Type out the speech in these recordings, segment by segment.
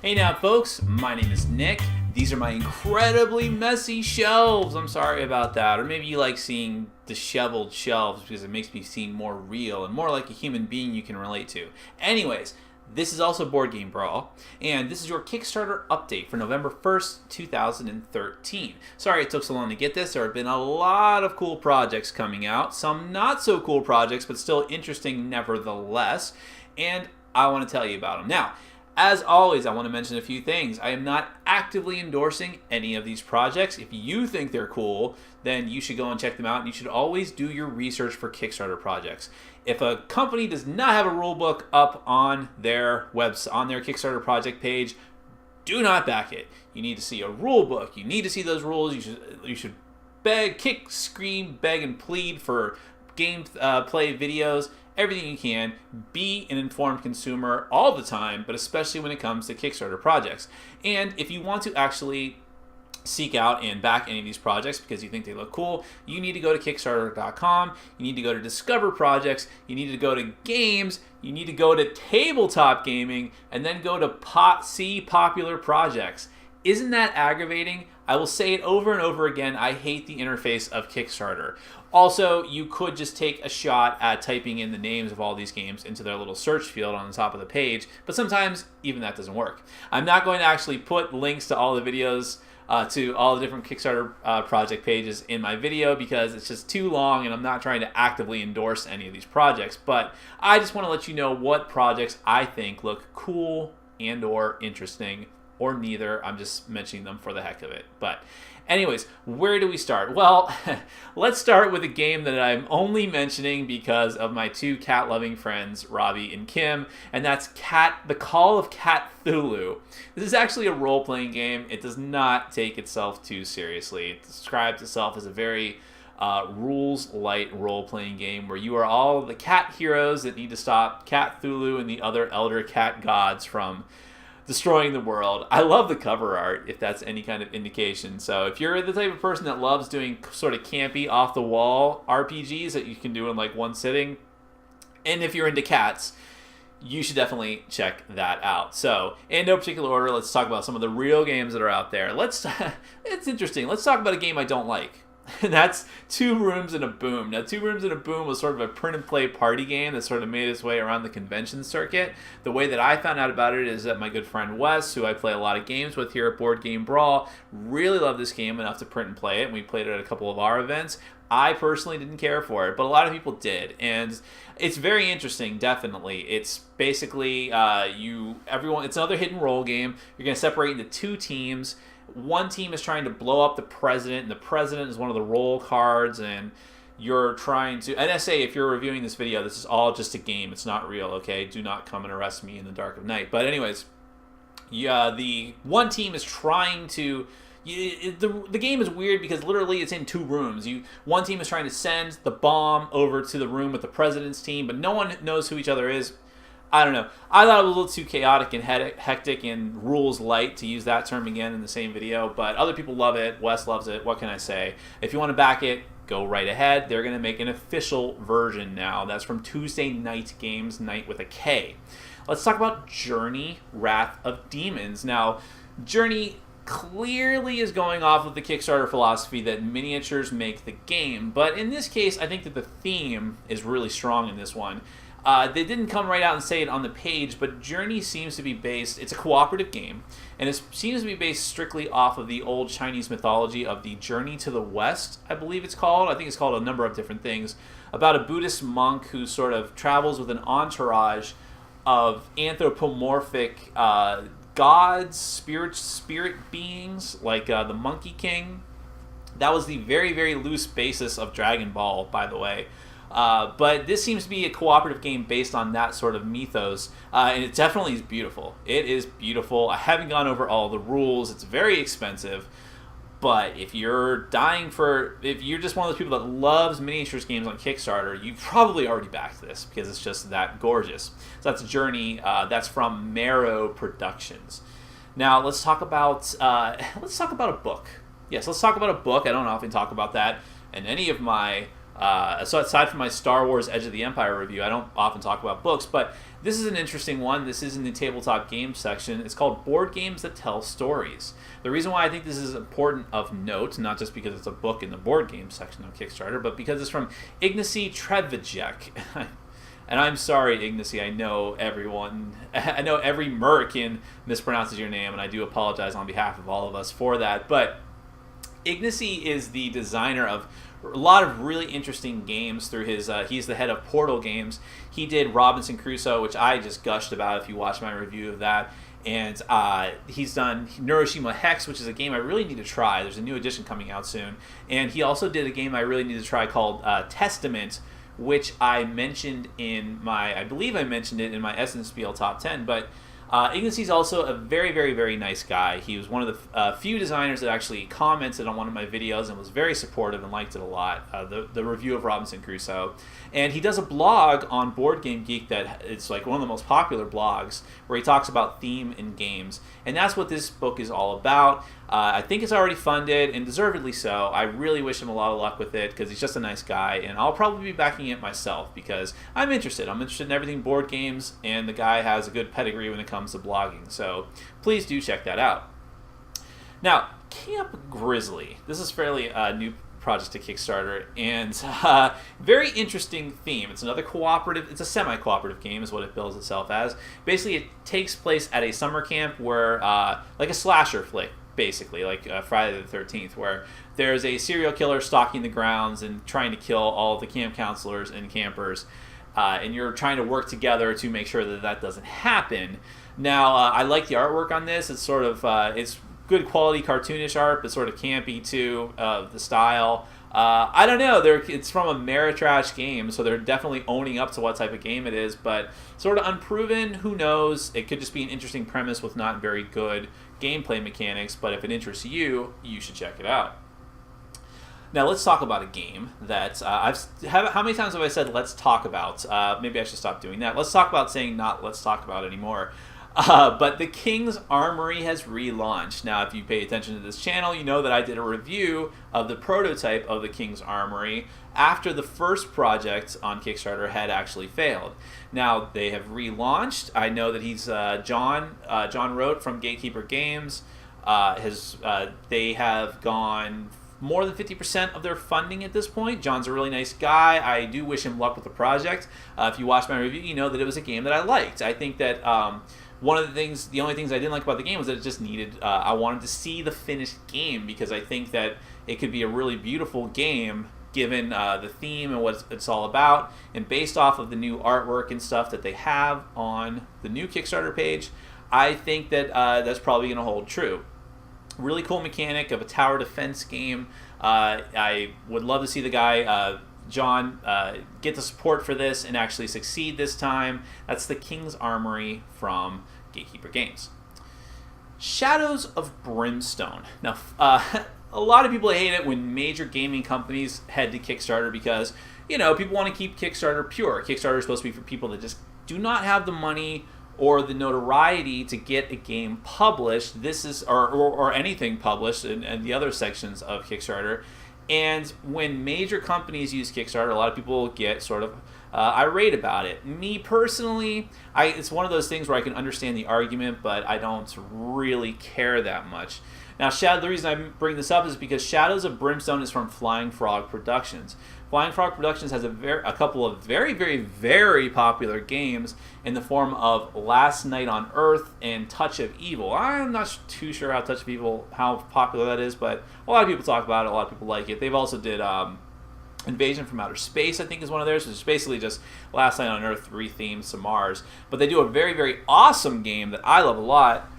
Hey now folks, my name is Nick. These are my incredibly messy shelves. I'm sorry about that. Or maybe you like seeing disheveled shelves because it makes me seem more real and more like a human being you can relate to. Anyways, this is also Board Game Brawl, and this is your Kickstarter update for November 1st, 2013. Sorry it took so long to get this. There have been a lot of cool projects coming out, some not so cool projects, but still interesting nevertheless, and I want to tell you about them. Now, as always, I want to mention a few things. I am not actively endorsing any of these projects. If you think they're cool, then you should go and check them out, and you should always do your research for Kickstarter projects. If a company does not have a rule book up on their on their Kickstarter project page, do not back it. You need to see a rule book. You need to see those rules. You should beg, kick, scream, beg, and plead for game play videos. Everything you can. Be an informed consumer all the time, but especially when it comes to Kickstarter projects. And if you want to actually seek out and back any of these projects because you think they look cool, you need to go to Kickstarter.com, you need to go to Discover Projects, you need to go to Games, you need to go to Tabletop Gaming, and then go to See Popular Projects. Isn't that aggravating? I will say it over and over again, I hate the interface of Kickstarter. Also, you could just take a shot at typing in the names of all these games into their little search field on the top of the page, but sometimes even that doesn't work. I'm not going to actually put links to all the videos to all the different Kickstarter project pages in my video because it's just too long and I'm not trying to actively endorse any of these projects, but I just want to let you know what projects I think look cool and or interesting, or neither. I'm just mentioning them for the heck of it. But anyways, where do we start? Well, let's start with a game that I'm only mentioning because of my two cat-loving friends, Robbie and Kim, and that's the Call of Catu. This is actually a role-playing game. It does not take itself too seriously. It describes itself as a very rules-light role-playing game where you are all the cat heroes that need to stop Cthulhu and the other elder cat gods from destroying the world. I love the cover art, if that's any kind of indication. So if you're the type of person that loves doing sort of campy, off-the-wall RPGs that you can do in like one sitting, and if you're into cats, you should definitely check that out. So, in no particular order, let's talk about some of the real games that are out there. It's interesting. Let's talk about a game I don't like. And that's Two Rooms and a Boom. Now, Two Rooms and a Boom was sort of a print-and-play party game that sort of made its way around the convention circuit. The way that I found out about it is that my good friend Wes, who I play a lot of games with here at Board Game Brawl, really loved this game enough to print and play it, and we played it at a couple of our events. I personally didn't care for it, but a lot of people did, and it's very interesting, definitely. It's basically, it's another hidden role game. You're going to separate into two teams. One team is trying to blow up the president, and the president is one of the role cards, and you're trying to... And I say, if you're reviewing this video, this is all just a game. It's not real, okay? Do not come and arrest me in the dark of night. But anyways, the one team is trying to... The game is weird because literally it's in two rooms. One team is trying to send the bomb over to the room with the president's team, but no one knows who each other is. I don't know. I thought it was a little too chaotic and hectic and rules light, to use that term again in the same video, but other people love it. Wes loves it. What can I say? If you want to back it, go right ahead. They're going to make an official version now. That's from Tuesday Night Games, night with a K. Let's talk about Journey, Wrath of Demons. Now, Journey clearly is going off of the Kickstarter philosophy that miniatures make the game, but in this case, I think that the theme is really strong in this one. They didn't come right out and say it on the page, but Journey seems to be based... It's a cooperative game, and it seems to be based strictly off of the old Chinese mythology of the Journey to the West, I believe it's called. I think it's called a number of different things. About a Buddhist monk who sort of travels with an entourage of anthropomorphic gods, spirit beings, like the Monkey King. That was the very, very loose basis of Dragon Ball, by the way. But this seems to be a cooperative game based on that sort of mythos, and it definitely is beautiful. It is beautiful. I haven't gone over all the rules. It's very expensive, but if you're just one of those people that loves miniatures games on Kickstarter, you've probably already backed this because it's just that gorgeous. So that's Journey. That's from Marrow Productions. Now let's talk about a book. Yes, let's talk about a book. I don't often talk about that in any of my So aside from my Star Wars Edge of the Empire review, I don't often talk about books, but this is an interesting one. This is in the tabletop games section. It's called Board Games That Tell Stories. The reason why I think this is important of note, not just because it's a book in the board game section of Kickstarter, but because it's from Ignacy Trzewiczek. And I'm sorry, Ignacy, I know every American mispronounces your name, and I do apologize on behalf of all of us for that. But Ignacy is the designer of a lot of really interesting games through his, he's the head of Portal Games. He did Robinson Crusoe, which I just gushed about if you watch my review of that. And he's done Neuroshima Hex, which is a game I really need to try. There's a new edition coming out soon. And he also did a game I really need to try called Testament, which I mentioned in I believe I mentioned it in my Essence Spiel Top 10. But Ignacy's also a very, very, very nice guy. He was one of the few designers that actually commented on one of my videos and was very supportive and liked it a lot, the review of Robinson Crusoe. And he does a blog on Board Game Geek that it's like one of the most popular blogs where he talks about theme in games. And that's what this book is all about. I think it's already funded, and deservedly so. I really wish him a lot of luck with it because he's just a nice guy, and I'll probably be backing it myself because I'm interested. I'm interested in everything board games, and the guy has a good pedigree when it comes to blogging. So please do check that out. Now, Camp Grizzly. This is fairly new project to Kickstarter, and very interesting theme. It's another cooperative, it's a semi-cooperative game is what it bills itself as. Basically, it takes place at a summer camp where, like a slasher flick, basically, like Friday the 13th, where there's a serial killer stalking the grounds and trying to kill all the camp counselors and campers, and you're trying to work together to make sure that that doesn't happen. Now, I like the artwork on this. It's sort of, it's good quality cartoonish art, but sort of campy too, the style. I don't know, it's from Ameritrash Games, so they're definitely owning up to what type of game it is, but sort of unproven, who knows? It could just be an interesting premise with not very good gameplay mechanics, but if it interests you, you should check it out. Now let's talk about a game that how many times have I said let's talk about? Maybe I should stop doing that. Let's talk about saying not let's talk about anymore. But the King's Armory has relaunched. Now, if you pay attention to this channel, you know that I did a review of the prototype of the King's Armory after the first project on Kickstarter had actually failed. Now, they have relaunched. I know that he's John Rote from Gatekeeper Games. They have gone more than 50% of their funding at this point. John's a really nice guy. I do wish him luck with the project. If you watched my review, you know that it was a game that I liked. I think that the only things I didn't like about the game was that it just needed, I wanted to see the finished game because I think that it could be a really beautiful game given the theme and what it's all about, and based off of the new artwork and stuff that they have on the new Kickstarter page, I think that that's probably going to hold true. Really cool mechanic of a tower defense game. I would love to see the guy, John, get the support for this and actually succeed this time. That's the King's Armory from Gatekeeper Games. Shadows of Brimstone. Now, a lot of people hate it when major gaming companies head to Kickstarter because, you know, people want to keep Kickstarter pure. Kickstarter is supposed to be for people that just do not have the money or the notoriety to get a game published. This is, or anything published in the other sections of Kickstarter. And when major companies use Kickstarter, a lot of people get sort of irate about it. Me personally, it's one of those things where I can understand the argument, but I don't really care that much. Now, the reason I bring this up is because Shadows of Brimstone is from Flying Frog Productions. Flying Frog Productions has a couple of very, very, very popular games in the form of Last Night on Earth and Touch of Evil. I'm not too sure how Touch of Evil, how popular that is, but a lot of people talk about it, a lot of people like it. They've also did Invasion from Outer Space, I think, is one of theirs, which is basically just Last Night on Earth rethemed to Mars. But they do a very, very awesome game that I love a lot,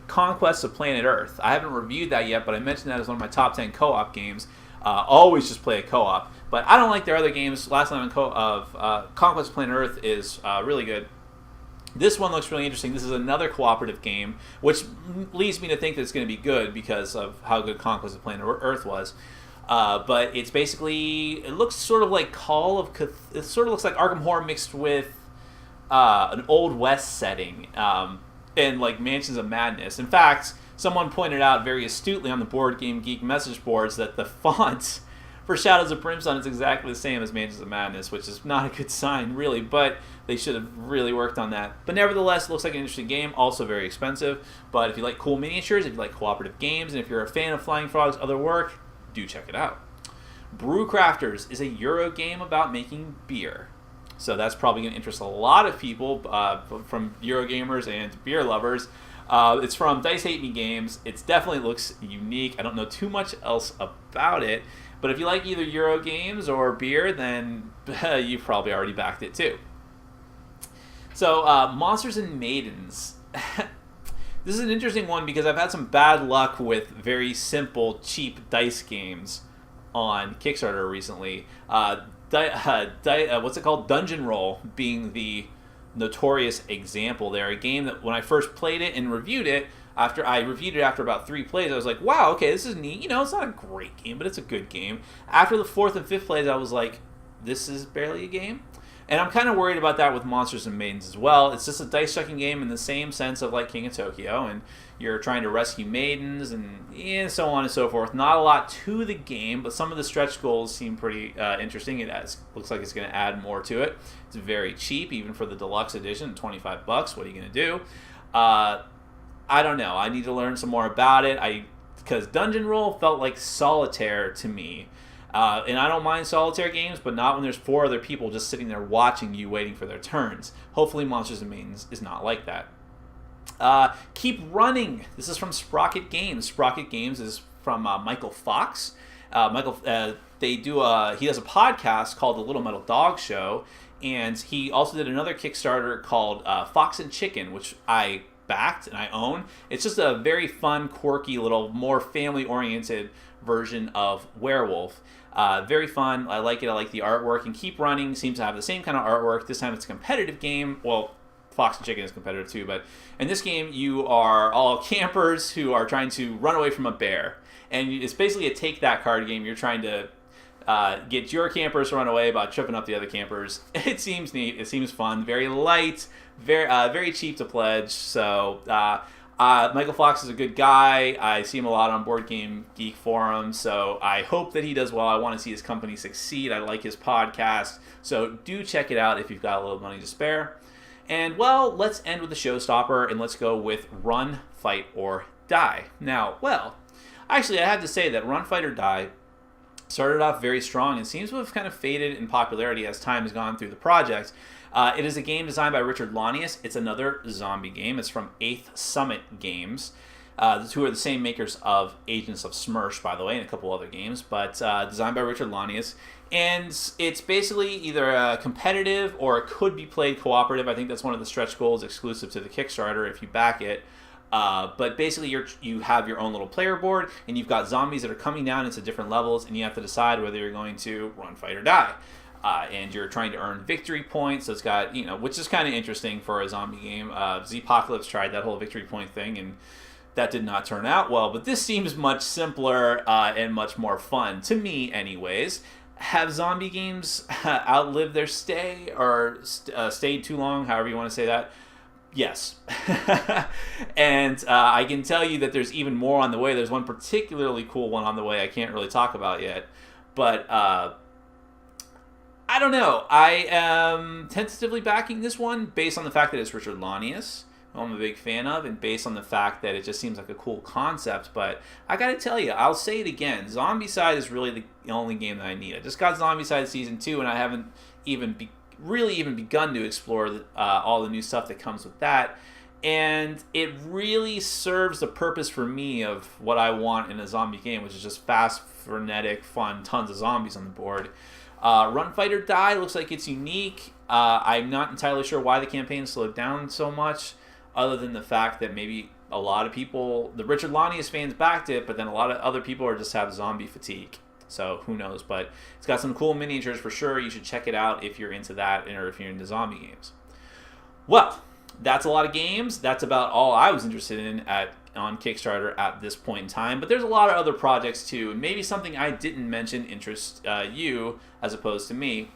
Conquest of Planet Earth. I haven't reviewed that yet, but I mentioned that as one of my top 10 co-op games. Always just play a co-op, but I don't like their other games. Last Night on Conquest of Planet Earth is really good. This one looks really interesting. This is another cooperative game, which leads me to think that it's going to be good because of how good Conquest of Planet Earth was. But it's basically, it looks sort of like Call of Catu. It sort of looks like Arkham Horror mixed with an Old West setting and like Mansions of Madness. In fact, someone pointed out very astutely on the Board Game Geek message boards that the font for Shadows of Brimstone, it's exactly the same as Mansions of Madness, which is not a good sign, really, but they should have really worked on that. But nevertheless, it looks like an interesting game, also very expensive. But if you like cool miniatures, if you like cooperative games, and if you're a fan of Flying Frog's other work, do check it out. Brew Crafters is a Euro game about making beer. So that's probably going to interest a lot of people from Eurogamers and beer lovers. It's from Dice Hate Me Games. It definitely looks unique. I don't know too much else about it. But if you like either Euro games or beer, then you've probably already backed it too. So Monsters and Maidens. This is an interesting one because I've had some bad luck with very simple, cheap dice games on Kickstarter recently. What's it called? Dungeon Roll being the notorious example there. A game that when I first played it and reviewed it, after about 3 plays, I was like, wow, okay, this is neat. You know, it's not a great game, but it's a good game. After the 4th and 5th plays, I was like, this is barely a game. And I'm kind of worried about that with Monsters and Maidens as well. It's just a dice-chucking game in the same sense of like King of Tokyo, and you're trying to rescue maidens and so on and so forth. Not a lot to the game, but some of the stretch goals seem pretty interesting. Looks like it's going to add more to it. It's very cheap, even for the deluxe edition, $25. What are you going to do? I don't know. I need to learn some more about it. Because Dungeon Roll felt like solitaire to me. And I don't mind solitaire games, but not when there's 4 other people just sitting there watching you, waiting for their turns. Hopefully Monsters and Maidens is not like that. Keep Running. This is from Sprocket Games. Sprocket Games is from Michael Fox. He does a podcast called The Little Metal Dog Show, and he also did another Kickstarter called Fox and Chicken, which I backed and I own. It's just a very fun, quirky, little more family-oriented version of Werewolf. Very fun. I like it. I like the artwork. And Keep Running seems to have the same kind of artwork. This time it's a competitive game. Well, Fox and Chicken is competitive too, but in this game you are all campers who are trying to run away from a bear. And it's basically a take that card game. You're trying to get your campers to run away by tripping up the other campers. It seems neat. It seems fun. Very light. Very cheap to pledge. So Michael Fox is a good guy. I see him a lot on Board Game Geek forums, so I hope that he does well. I want to see his company succeed. I like his podcast, so do check it out if you've got a little money to spare. And, well, let's end with the showstopper, and let's go with Run, Fight, or Die. Now, well, actually, I have to say that Run, Fight, or Die started off very strong and seems to have kind of faded in popularity as time has gone through the project. It is a game designed by Richard Launius. It's another zombie game. It's from 8th Summit Games. The two are the same makers of Agents of Smersh, by the way, and a couple other games, but designed by Richard Launius. And it's basically either competitive or it could be played cooperative. I think that's one of the stretch goals exclusive to the Kickstarter if you back it. But basically you have your own little player board, and you've got zombies that are coming down into different levels, and you have to decide whether you're going to run, fight, or die. And you're trying to earn victory points, so it's got, which is kind of interesting for a zombie game. Z-Pocalypse tried that whole victory point thing, and that did not turn out well. But this seems much simpler and much more fun, to me anyways. Have zombie games outlived their stay, or stayed too long, however you want to say that? Yes. And I can tell you that there's even more on the way. There's one particularly cool one on the way I can't really talk about yet. But I don't know. I am tentatively backing this one based on the fact that it's Richard Launius, who I'm a big fan of, and based on the fact that it just seems like a cool concept. But I gotta tell you, I'll say it again, Zombicide is really the only game that I need. I just got Zombicide Season 2, and I haven't even begun to explore all the new stuff that comes with that. And it really serves the purpose for me of what I want in a zombie game, which is just fast, frenetic, fun, tons of zombies on the board. Run, Fight, or Die looks like it's unique. I'm not entirely sure why the campaign slowed down so much, other than the fact that maybe a lot of people, the Richard Launius fans backed it, but then a lot of other people are just have zombie fatigue. So who knows? But it's got some cool miniatures for sure. You should check it out if you're into that or if you're into zombie games. Well, that's a lot of games. That's about all I was interested in on Kickstarter at this point in time. But there's a lot of other projects too. And maybe something I didn't mention interests you as opposed to me.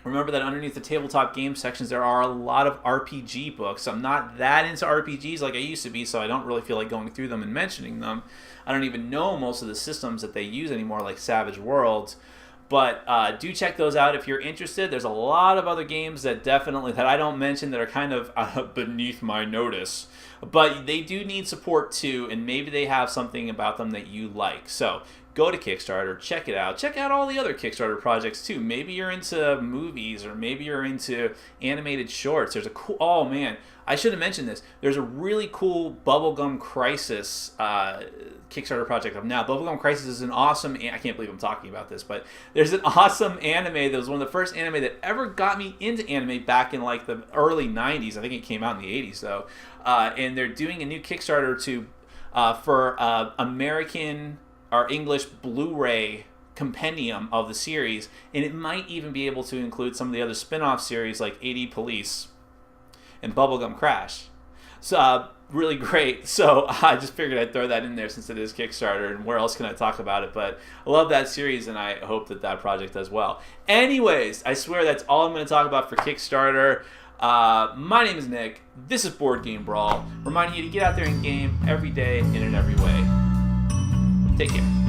Remember that underneath the tabletop game sections, there are a lot of RPG books. I'm not that into RPGs like I used to be, so I don't really feel like going through them and mentioning them. I don't even know most of the systems that they use anymore, like Savage Worlds. But do check those out if you're interested. There's a lot of other games that I don't mention that are kind of beneath my notice. But they do need support too, and maybe they have something about them that you like. So go to Kickstarter, check it out. Check out all the other Kickstarter projects too. Maybe you're into movies, or maybe you're into animated shorts. There's a cool, oh man, I should have mentioned this. There's a really cool Bubblegum Crisis Kickstarter project up now. Bubblegum Crisis is an awesome, I can't believe I'm talking about this, but there's an awesome anime that was one of the first anime that ever got me into anime back in like the early 90s. I think it came out in the 80s though. And they're doing a new Kickstarter for American or English Blu-ray compendium of the series, and it might even be able to include some of the other spin-off series like 80 Police and Bubblegum Crash. So really great. So I just figured I'd throw that in there since it is Kickstarter, and where else can I talk about it? But I love that series, and I hope that project does well. Anyways, I swear that's all I'm going to talk about for Kickstarter. My name is Nick. This is Board Game Brawl, reminding you to get out there and game every day and in every way. Take care.